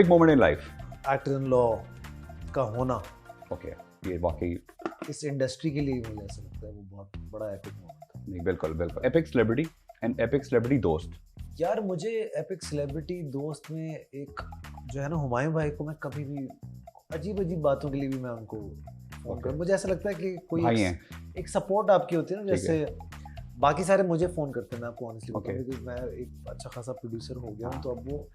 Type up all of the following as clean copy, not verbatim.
Big moment in life. Actor in law का होना Okay, ये वाकई इस इंडस्ट्री के लिए मुझे ऐसा लगता है वो बहुत बड़ा एपिक मोमेंट था। नहीं, बिल्कुल बिल्कुल epic celebrity and epic celebrity दोस्त. यार मुझे एपिक सेलिब्रिटी दोस्त में एक जो है ना हुमायूं भाई को मैं कभी भी अजीब अजीब बातों के लिए भी मैं उनको फोन कर मुझे ऐसा लगता है कि कोई भाई हैं. एक सपोर्ट आपकी होती है ना, ठीक है. जैसे बाकी सारे मुझे फोन करते हैं, मैं आपको ऑनेस्टली Okay. बताऊं क्योंकि मैं एक अच्छा खासा प्रोड्यूसर हो गया हूं, तो अब वो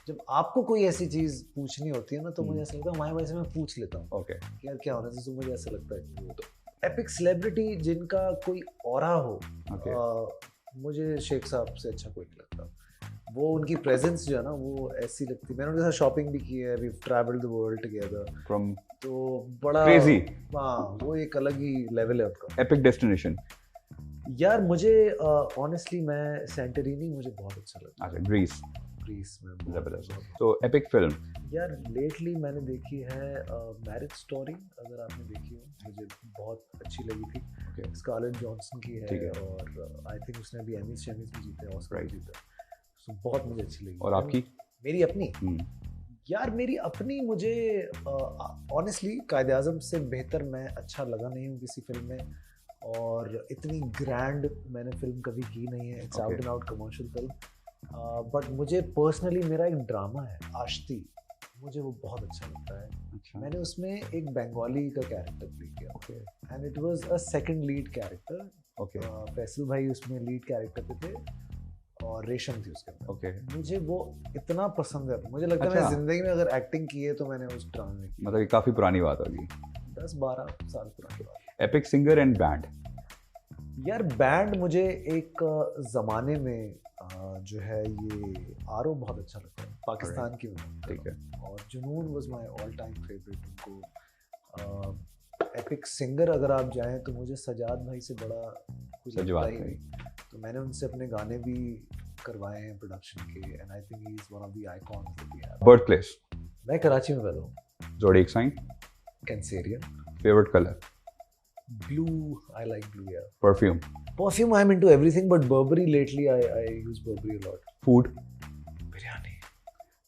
जब आपको कोई ऐसी चीज पूछनी होती है ना तो मुझे ऐसा लगता है हुमायूं भाई से मैं पूछ लेता हूँ Okay. कि यार क्या होना चाहिए, तो मुझे ऐसा लगता है कि वो तो एपिक सेलिब्रिटी जिनका कोई ऑरा हो, Okay. मुझे शेख साहब से अच्छा कोई नहीं लगता। वो उनकी प्रेजेंस जो है ना वो ऐसी लगती है। मैंने उनके साथ शॉपिंग भी की है, we travelled the world together, From तो बड़ा crazy. हाँ वो एक अलग ही लेवल है उनका। epic destination. यार मुझे ऑनेस्टली मैं सेंटरिनी मुझे बहुत अच्छा लगता अच्छा, Greece. है, ग्रीस में जबरदस्त. बहुत। So epic film. यार लेटली मैंने देखी है मैरिज स्टोरी, अगर आपने देखी हो, मुझे बहुत अच्छी लगी थी। Okay. स्कारलेट जॉनसन की ठीक है है. और आई थिंक उसने अभी एमीज शैमीज भी जीते, ऑस्कर Right. जीता, सो बहुत मुझे अच्छी लगी। और आपकी? मेरी अपनी यार मेरी अपनी मुझे ऑनेस्टली कायदे आज़म से बेहतर मैं अच्छा लगा नहीं हूँ किसी फिल्म में, और इतनी ग्रैंड मैंने फिल्म कभी की नहीं है। It's out and out commercial film, but मुझे पर्सनली मेरा एक ड्रामा है आश्ती, मुझे वो बहुत अच्छा लगता है। अच्छा. मैंने उसमें एक बंगाली का कैरेक्टर प्ले किया Okay. And it was a second lead character. Okay. Faisal भाई उसमें लीड कैरेक्टर पे थे और रेशम थी उसके अंदर। Okay. मुझे वो इतना पसंद है, मुझे लगता है अच्छा. मैंने जिंदगी में अगर एक्टिंग की है तो मैंने उस ड्रामा में की। मतलब ये काफी पुरानी बात होगी. 10-12 साल पुरानी बात। Epic singer and band. यार बैंड मुझे एक जमाने में जो है ये आरो बहुत अच्छा लगता है, पाकिस्तान की में। ठीक है. और जुनून was my all time favourite. उनको एपिक सिंगर अगर आप जाएं तो मुझे सजाद भाई से बड़ा कुछ लगता सजवाद ही भाई. नहीं, तो मैंने उनसे अपने गाने भी करवाए हैं प्रोडक्शन के, and I think he is one of the icons that we have. Birthplace. मैं कराची में पैदा हूँ, Zodiac sign. Cancerian. Favorite color. Blue, I like blue यार। Perfume. Perfume I am into everything but Burberry lately I use Burberry a lot. Food. Biryani.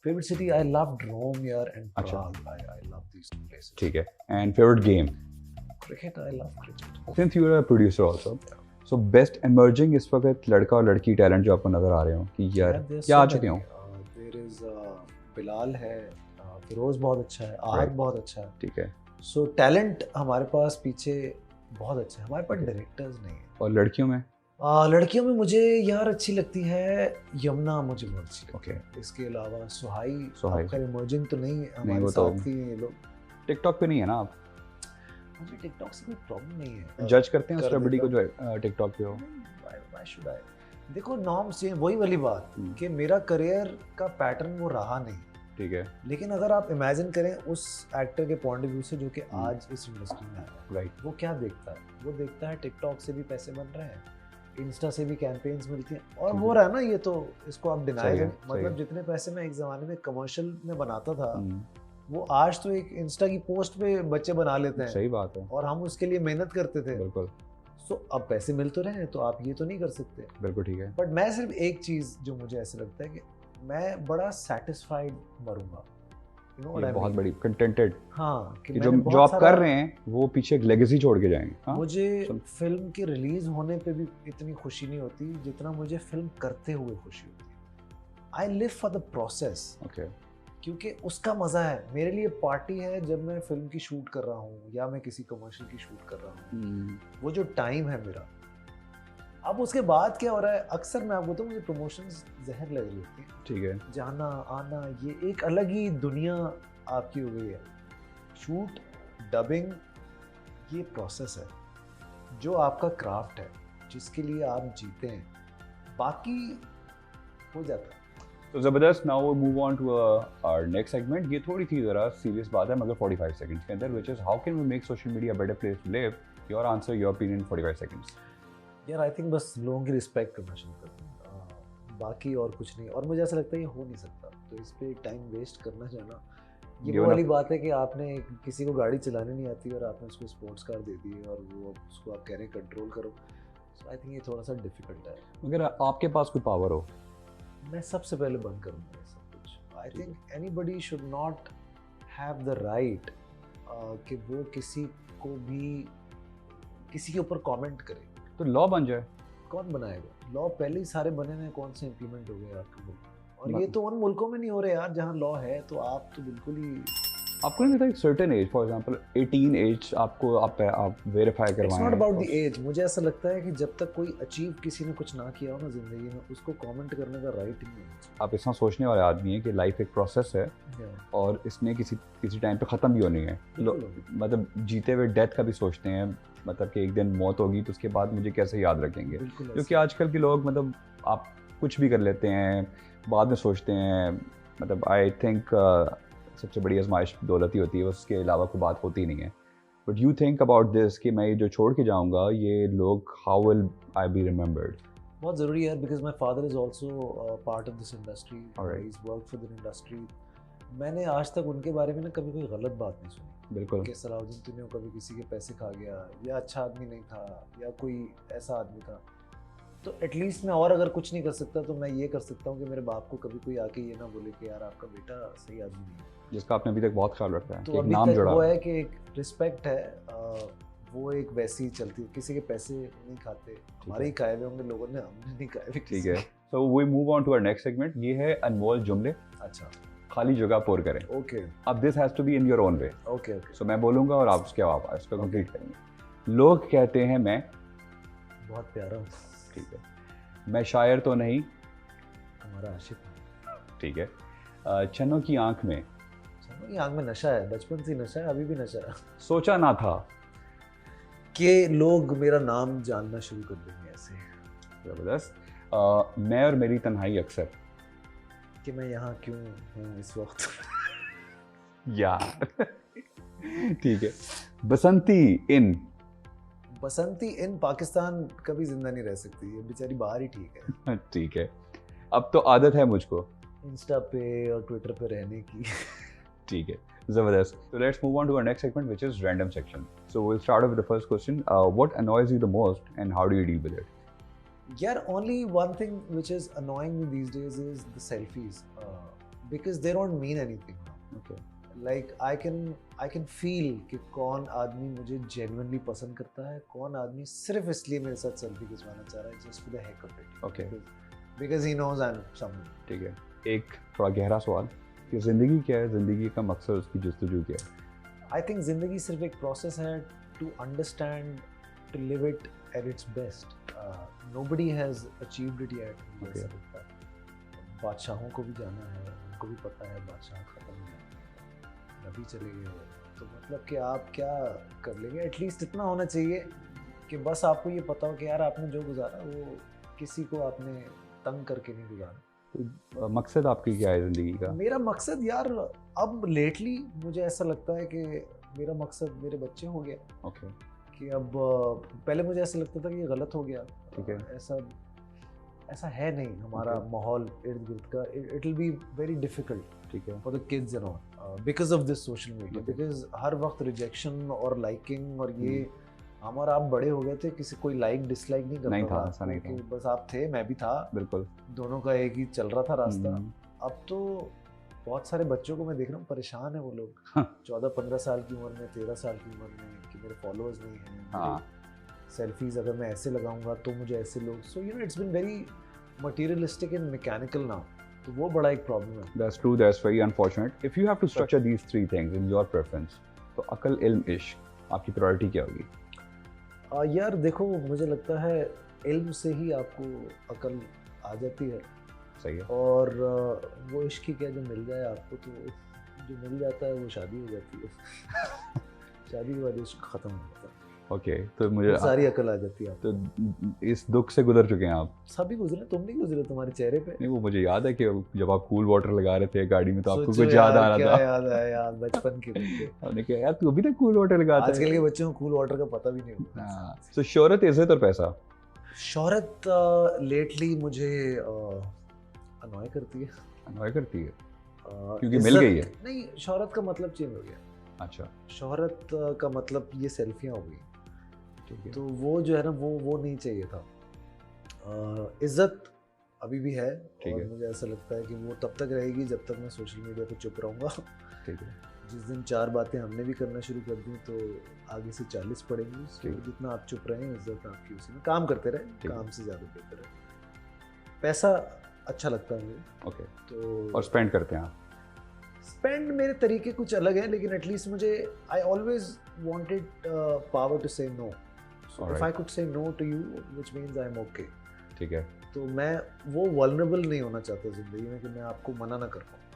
Favourite city I loved Rome यार and अच्छा. Prague, I love these two places. ठीक है. And favorite game. Cricket, I love cricket. Since you are a producer also, so best emerging इस वक्त लड़का और लड़की talent जो आपको नजर आ रहे हो कि यार क्या आ चुके हो. देयर इज बिलाल है, फिरोज बहुत अच्छा है, आहद Right. बहुत अच्छा है। ठीक है. सो टैलेंट हमारे पास पीछे बहुत अच्छा है, हमारे पास डायरेक्टर्स नहीं है। और लड़कियों में. लड़कियों में मुझे यार अच्छी लगती है यमुना, मुझे बहुत अच्छी लगती Okay. है। इसके अलावा सुहाई। सुहाई. खैर इमर्जिंग तो नहीं है, हमारे वो तो- साथ ही हैं ये लोग। टिकटॉक पे नहीं है ना आप? मुझे टिकटॉक से कोई प्रॉब्लम नहीं है। जज करते हैं कर सेलिब्रिटी को देता जो टिकटॉक पे हो. Why should I? देखो नॉर्म्स चेंज, वही वाली बात कि मेरा करियर का पैटर्न वो रहा नहीं, ठीक है. लेकिन अगर आप इमेजिन करें उस एक्टर के पॉइंट ऑफ व्यू से जो कि आज इस इंडस्ट्री में आया है, राइट. वो क्या देखता है? वो देखता है टिकटॉक से भी पैसे बन रहे हैं, इंस्टा से भी कैंपेन्स मिलती हैं और हो रहा है ना, ये तो इसको आप डिनाई सही है, करें। सही मतलब है. जितने पैसे मैं एक ज़माने में कमर्शियल में बनाता था, हम्म, वो आज तो एक इंस्टा की पोस्ट पे बच्चे बना लेते हैं, सही बात है. और हम उसके लिए मेहनत करते थे। बिल्कुल सो अब पैसे मिल तो रहे हैं, तो आप ये तो नहीं कर सकते। बिल्कुल. ठीक है. बट मैं सिर्फ एक चीज़ जो मुझे ऐसा लगता है कि मैं बड़ा सेटिस्फाइड मरूंगा, यू नो व्हाट ये आई बहुत मीन। बड़ी कंटेंटेड हाँ कि कि जो मैंने जो बहुत आप सारा, कर रहे हैं वो पीछे एक लेगेसी छोड़ के जाएंगे. हाँ? मुझे सुन- फिल्म के रिलीज होने पे भी इतनी खुशी नहीं होती जितना मुझे फिल्म करते हुए खुशी होती है। I live for the process, okay. क्योंकि उसका मजा है। मेरे लिए पार्टी है जब मैं फिल्म की शूट कर रहा हूँ या मैं किसी कमर्शियल की शूट कर रहा हूँ, वो जो टाइम है मेरा। अब उसके बाद क्या हो रहा है, अक्सर मैं आपको बताऊं, मुझे प्रमोशंस जहर लग रही होती है। ठीक है. जाना आना ये एक अलग ही दुनिया आपकी हो गई है। शूट, डबिंग, ये प्रोसेस है जो आपका क्राफ्ट है, जिसके लिए आप जीते हैं, बाकी हो जाता है। तो जबरदस्त. Now we move on to our next segment. ये थोड़ी सी जरा सीरियस बात है मगर 45 सेकंड्स के अंदर, which is how can we make social media better place to live. Your answer, your opinion, 45 seconds. यार आई थिंक बस लोगों की रिस्पेक्ट करना शुरू कर दें, बाकी और कुछ नहीं। और मुझे ऐसा लगता है ये हो नहीं सकता, तो इस पर टाइम वेस्ट करना जो है ना, ये वो वाली बात है कि आपने किसी को गाड़ी चलाने नहीं आती और आपने उसको स्पोर्ट्स कार दे दी और वो उसको आप कह रहे हैं कंट्रोल करो। सो आई थिंक ये थोड़ा सा डिफिकल्ट है। अगर आपके पास कोई पावर हो, मैं सबसे पहले बंद करूँगा ये सब कुछ। I think anybody should not have the right कि वो किसी को भी किसी के ऊपर कमेंट करे। तो लॉ बन जाए। कौन बनाएगा लॉ? पहले ही सारे बने हैं, कौन से इम्प्लीमेंट हो गए आपके मुल्क? और ये मतलब- तो उन मुल्कों में नहीं हो रहे यार जहाँ लॉ है, तो आप तो बिल्कुल ही आपको नहीं लगता एक certain age, for example 18 age आपको आप वेरीफाई इट्स करवाएं? Not about the age. मुझे ऐसा लगता है कि जब तक कोई अचीव किसी ने कुछ ना किया हो ना जिंदगी में, उसको कमेंट करने का राइट नहीं है। आप इतना सोचने वाले आदमी हैं कि लाइफ एक प्रोसेस है और इसने किसी टाइम पे ख़त्म भी होनी है। मतलब जीते हुए डेथ का भी सोचते हैं, मतलब कि एक दिन मौत होगी तो उसके बाद मुझे कैसे याद रखेंगे। क्योंकि आजकल के लोग मतलब आप कुछ भी कर लेते हैं, बाद में सोचते हैं। मतलब आई थिंक सबसे बड़ी आजमाइश दौलत ही होती है, उसके अलावा कोई बात होती नहीं है। But you think about this कि मैं ये जो छोड़ के जाऊँगा, ये लोग how will I be remembered? बहुत ज़रूरी है, because my father is also part of this industry, Alright. Is work for the industry. मैंने आज तक उनके बारे में ना कभी कोई गलत बात नहीं सुनी। बिल्कुल। कि सलाउद्दीन तिन्नों कभी किसी के पैसे खा गया, या अच्छा आदमी नहीं था, या कोई ऐसा आदमी था। तो एटलीस्ट मैं और अगर कुछ नहीं कर सकता तो मैं ये कर सकता हूँ कि मेरे बाप को कभी कोई आके ये ना बोले कि यार आपका बेटा सही आदमी नहीं है। जिसका आपने अभी तक बहुत ख्याल रखा है, तो कि एक अभी नाम तक जुड़ा वो है। है कि एक रिस्पेक्ट है, वो एक वैसी ही चलती है। किसी के पैसे नहीं खाते, हमारे ही खाए हुए होंगे लोगों ने, हमने नहीं खाए हुए ठीक किसी है। के। So we move on to our next segment. ये है अनमोल जुमले, अच्छा, खाली जगह पुर करें। ओके अब this has to be in your own way. Okay okay. So मैं बोलूँगा और आप उसके आप इसको कंप्लीट करेंगे। लोग कहते हैं मैं, बहुत प्यारा हूँ। ठीक है। मैं शायर तो नहीं, हमारा आशिक है। ठीक है। चन्नों की आंख में, चलो, ये आंख में नशा है, बचपन से ही नशा है, अभी भी नशा है। सोचा ना था कि लोग मेरा नाम जानना शुरू कर देंगे ऐसे, ज़बरदस्त। मैं और मेरी तन्हाई अक्सर, कि मैं यहाँ क्यों हूँ इस वक्त। यार ठीक है। बसंती इन, बसंती इन पाकिस्तान कभी जिंदा नहीं रह सकती, ये बेचारी बाहर ही ठीक है। ठीक है। अब तो आदत है मुझको, इंस्टा पे और ट्विटर पे रहने की। ठीक है। ज़बरदस्त। So let's move on to our next segment, which is random section. So we'll start off with the first question. What annoys you the most and how do you deal with it? यार only one thing which is annoying me these days is the selfies, because they don't mean anything now. Okay. Like I can feel कि कौन आदमी मुझे genuinely पसंद करता है, कौन आदमी सिर्फ इसलिए मेरे साथ सेल्फी खिंचवाना चाह रहा है, just for the heck of it. Okay. Because he knows I'm someone. ठीक है। एक थोड़ा गहरा सवाल कि ज़िंदगी क्या है, ज़िंदगी का मकसद, उसकी जस्तजू क्या है? I think ज़िंदगी सिर्फ एक प्रोसेस है to understand, to live it at its best. Nobody has achieved it yet. मुझे Okay. ऐसा लगता है। बादशाहों को भी जाना है, उनको भी पता है बादशाह खत्म नहीं होंगे, नबी चले गए, तो मतलब कि आप क्या कर लेंगे। एटलीस्ट इतना होना चाहिए कि बस आपको ये पता हो कि यार आपने जो गुजारा वो किसी को आपने तंग करके नहीं गुजारा। तो मकसद आपकी क्या है ज़िंदगी का? मेरा मकसद यार, अब लेटली मुझे ऐसा लगता है कि मेरा मकसद मेरे बच्चे हो गया। ओके। कि अब पहले मुझे ऐसा लगता था कि ये गलत हो गया, ठीक है। ऐसा है नहीं हमारा Okay. माहौल इर्द गिर्द का। It will be very difficult ठीक है। For the kids and all because of this social media, Okay. Because हर वक्त रिजेक्शन और लाइकिंग और ये हम और आप बड़े हो गए थे, किसी कोई लाइक डिसलाइक नहीं करता नहीं था, आपको, ऐसा नहीं कि था। बस आप थे, मैं भी था, बिल्कुल। दोनों का एक ही चल रहा था रास्ता। हम्म, अब तो बहुत सारे बच्चों को मैं देख रहा हूँ परेशान है वो लोग, हाँ। 14-15 साल की उम्र में, 13 साल की उम्र में, कि मेरे फॉलोअर्स नहीं हैं, हाँ। सेल्फीज अगर मैं ऐसे लगाऊंगा तो मुझे ऐसे लोग, so you know it's been very materialistic and mechanical now, तो वो बड़ा एक प्रॉब्लम है। That's true. That's very unfortunate. If you have to structure these three things in your preference, तो अकल, इल्म, इश्क, आपकी प्रायोरिटी क्या होगी? यार देखो, मुझे लगता है इल्म से ही आपको अकल आ जाती है, सही है। और वो इश्क ही क्या, जो मिल जाए आपको, तो जो मिल जाता है वो शादी हो जाती है। शादी के बाद इश्क खत्म हो जाता है, ओके। तो मुझे सारी अकल आ जाती है आपको। तो इस दुख से गुजर चुके हैं आप? सभी गुजरे, तुम नहीं गुजरे, तुम्हारे चेहरे पे। नहीं, वो मुझे याद है कि जब आप कूल वाटर लगा रहे थे गाड़ी में तो आपको सोचो कुछ याद यार, आ रहा क्या था। याद है यार बचपन के दिन के। आपने कहा यार तू अभी तक कूल वाटर लगाता है। आजकल के बच्चों को कूल वाटर का पता भी नहीं होता। हाँ। तो शोहरत, इज्जत और पैसा? शोहरत लेटली मुझे अनॉय करती है, अनॉय करती है क्योंकि मिल इज्जत- गई है। नहीं, शोहरत का मतलब चेंज हो गया। अच्छा, शोहरत का मतलब ये सेल्फियाँ हो गई, ठीक है। तो वो जो है ना, वो नहीं चाहिए था। इज्जत अभी भी है, ठीक और है। मुझे ऐसा लगता है कि वो तब तक रहेगी जब तक मैं सोशल मीडिया पे चुप रहूँगा। ठीक है। जिस दिन 4 बातें हमने भी करना शुरू कर दी तो आगे से 40 पड़ेंगी। ठीक। तो जितना आप चुप रहें इज्जत आपकी उसी में। काम करते रहें, ठीक। काम से ज़्यादा बेहतर है। पैसा अच्छा लगता है मुझे, ओके। तो और स्पेंड करते हैं आप? स्पेंड मेरे तरीके कुछ अलग है, लेकिन एटलीस्ट मुझे I always wanted power to say no. So if Alright. I could say no to you which means I am okay. ठीक है। तो मैं वो वल्नरेबल नहीं होना चाहता ज़िंदगी में कि मैं आपको मना ना कर पाऊँ।